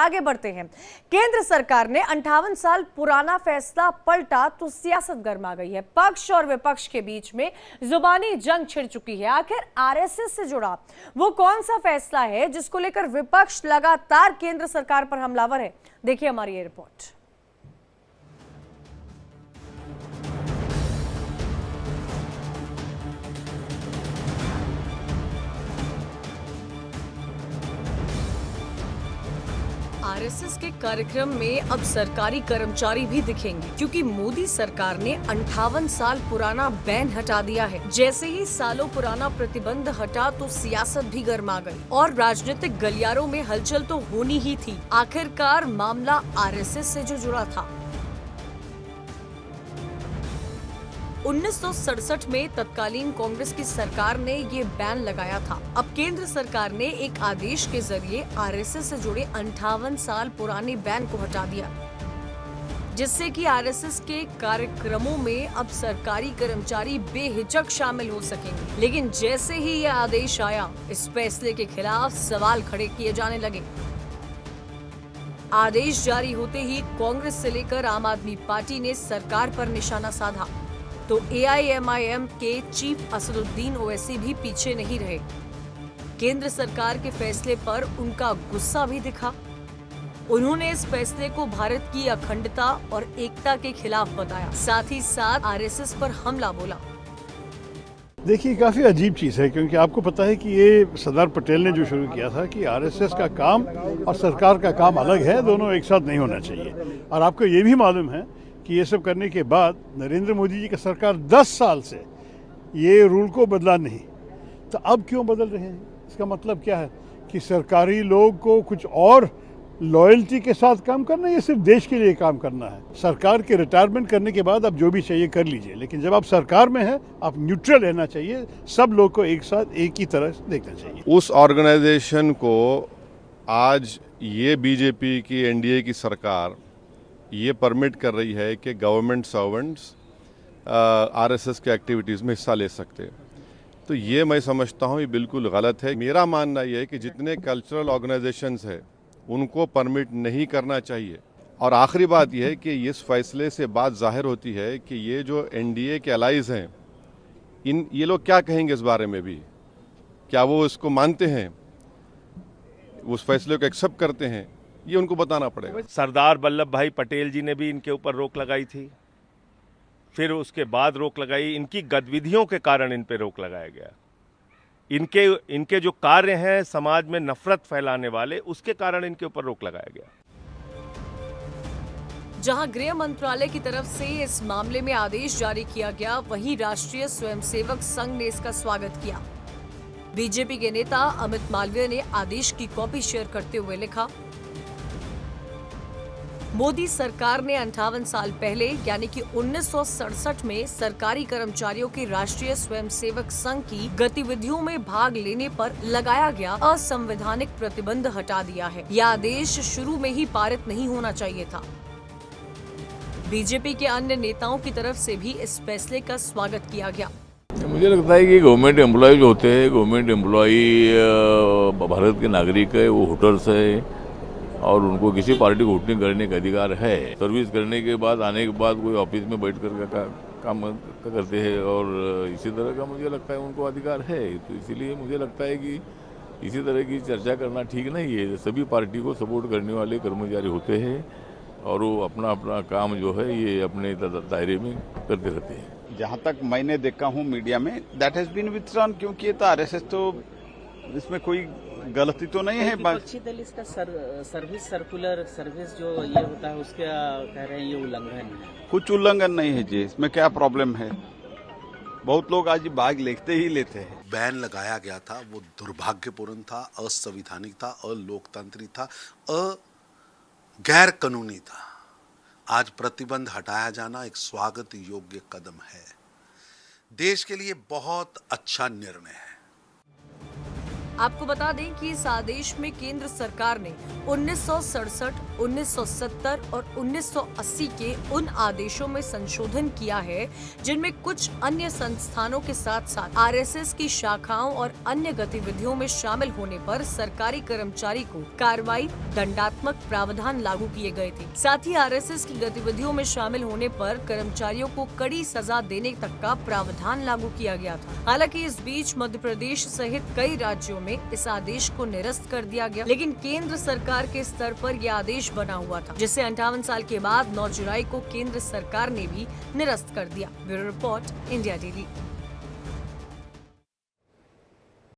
आगे बढ़ते हैं। केंद्र सरकार ने 58 साल पुराना फैसला पलटा तो सियासत गर्मा गई है। पक्ष और विपक्ष के बीच में जुबानी जंग छिड़ चुकी है। आखिर आरएसएस से जुड़ा वो कौन सा फैसला है जिसको लेकर विपक्ष लगातार केंद्र सरकार पर हमलावर है? देखिए हमारी ये रिपोर्ट। आरएसएस के कार्यक्रम में अब सरकारी कर्मचारी भी दिखेंगे, क्योंकि मोदी सरकार ने 58 साल पुराना बैन हटा दिया है। जैसे ही सालों पुराना प्रतिबंध हटा तो सियासत भी गर्मा गई और राजनीतिक गलियारों में हलचल तो होनी ही थी। आखिरकार मामला आरएसएस से जो जुड़ा था। 1967 में तत्कालीन कांग्रेस की सरकार ने ये बैन लगाया था। अब केंद्र सरकार ने एक आदेश के जरिए आरएसएस से जुड़े 58 साल पुराने बैन को हटा दिया, जिससे कि आरएसएस के कार्यक्रमों में अब सरकारी कर्मचारी बेहिचक शामिल हो सकेंगे। लेकिन जैसे ही ये आदेश आया, इस फैसले के खिलाफ सवाल खड़े किए जाने लगे। आदेश जारी होते ही कांग्रेस से लेकर आम आदमी पार्टी ने सरकार पर निशाना साधा, तो एआईएमआईएम के चीफ असदुद्दीन ओवैसी भी पीछे नहीं रहे। केंद्र सरकार के फैसले पर उनका गुस्सा भी दिखा। उन्होंने इस फैसले को भारत की अखंडता और एकता के खिलाफ बताया, साथ ही साथ आरएसएस पर हमला बोला। देखिए, काफ़ी अजीब चीज़ है, क्योंकि आपको पता है कि ये सरदार पटेल ने जो शुरू किया था कि आरएसएस का काम और सरकार का काम अलग है, दोनों एक साथ नहीं होना चाहिए। और आपको ये भी मालूम है कि ये सब करने के बाद नरेंद्र मोदी जी की सरकार 10 साल से ये रूल को बदला नहीं, तो अब क्यों बदल रहे हैं? इसका मतलब क्या है कि सरकारी लोग को कुछ और लॉयल्टी के साथ काम करना है या सिर्फ देश के लिए काम करना है? सरकार के रिटायरमेंट करने के बाद आप जो भी चाहिए कर लीजिए, लेकिन जब आप सरकार में हैं आप न्यूट्रल रहना चाहिए। सब लोग को एक साथ एक ही तरह से देखना चाहिए। उस ऑर्गेनाइजेशन को आज ये बीजेपी की एनडीए की सरकार ये परमिट कर रही है कि गवर्नमेंट सर्वेंट्स आरएसएस के एक्टिविटीज़ में हिस्सा ले सकते हैं, तो ये मैं समझता हूँ ये बिल्कुल गलत है। मेरा मानना ये है कि जितने कल्चरल ऑर्गेनाइजेशंस हैं उनको परमिट नहीं करना चाहिए। और आखिरी बात यह है कि इस फैसले से बात जाहिर होती है कि ये जो एनडीए के अलाइज हैं, ये लोग क्या कहेंगे इस बारे में भी? क्या वो इसको मानते हैं, उस फैसले को एक्सेप्ट करते हैं? ये उनको बताना पड़ेगा। सरदार वल्लभ भाई पटेल जी ने भी इनके ऊपर रोक लगाई थी, फिर उसके बाद रोक लगाई। इनकी गतिविधियों के कारण इन पे रोक लगाया गया। इनके जो कार्य हैं समाज में नफरत फैलाने वाले, उसके कारण इनके ऊपर रोक लगाया गया। जहां गृह मंत्रालय की तरफ से इस मामले में आदेश जारी किया गया, वहीं राष्ट्रीय स्वयंसेवक संघ ने इसका स्वागत किया। बीजेपी के नेता अमित मालवीय ने आदेश की कॉपी शेयर करते हुए लिखा, मोदी सरकार ने 58 साल पहले यानी कि 1967 में सरकारी कर्मचारियों के राष्ट्रीय स्वयंसेवक संघ की गतिविधियों में भाग लेने पर लगाया गया असंवैधानिक प्रतिबंध हटा दिया है। यह आदेश शुरू में ही पारित नहीं होना चाहिए था। बीजेपी के अन्य नेताओं की तरफ से भी इस फैसले का स्वागत किया गया। मुझे लगता है कि गवर्नमेंट एम्प्लॉय जो होते हैं, गवर्नमेंट एम्प्लॉय भारत के नागरिक है, वो वोटर्स है और उनको किसी पार्टी को वोटिंग करने का अधिकार है। सर्विस करने के बाद आने के बाद कोई ऑफिस में बैठ कर काम करते हैं और इसी तरह का मुझे लगता है उनको अधिकार है। तो इसीलिए मुझे लगता है कि इसी तरह की चर्चा करना ठीक नहीं है। सभी पार्टी को सपोर्ट करने वाले कर्मचारी होते हैं और वो अपना अपना काम जो है ये अपने दायरे में करते रहते हैं। जहाँ तक मैंने देखा हूँ मीडिया में, दैट हैज बीन विथड्रॉन, क्योंकि ये तो आरएसएस, तो इसमें कोई गलती तो नहीं है। विपक्षी दल इसका सर्विस सर्कुलर सर्विस जो ये होता है उसका कह रहे हैं ये उल्लंघन है। कुछ उल्लंघन नहीं है जी, इसमें क्या प्रॉब्लम है? बहुत लोग आज भाग लेते ही लेते हैं। बैन लगाया गया था वो दुर्भाग्यपूर्ण था, असंवैधानिक था, अलोकतांत्रिक था, गैर कानूनी था। आज प्रतिबंध हटाया जाना एक स्वागत योग्य कदम है। देश के लिए बहुत अच्छा निर्णय है। आपको बता दें कि इस आदेश में केंद्र सरकार ने 1967, 1970 और 1980 के उन आदेशों में संशोधन किया है जिनमें कुछ अन्य संस्थानों के साथ साथ आरएसएस की शाखाओं और अन्य गतिविधियों में शामिल होने पर सरकारी कर्मचारी को कार्रवाई, दंडात्मक प्रावधान लागू किए गए थे। साथ ही आरएसएस की गतिविधियों में शामिल होने पर कर्मचारियों को कड़ी सजा देने तक का प्रावधान लागू किया गया था। हालांकि इस बीच मध्य प्रदेश सहित कई राज्यों में इस आदेश को निरस्त कर दिया गया, लेकिन केंद्र सरकार के स्तर पर यह आदेश बना हुआ था, जिसे 58 साल के बाद 9 जुलाई को केंद्र सरकार ने भी निरस्त कर दिया। Bureau report, India daily.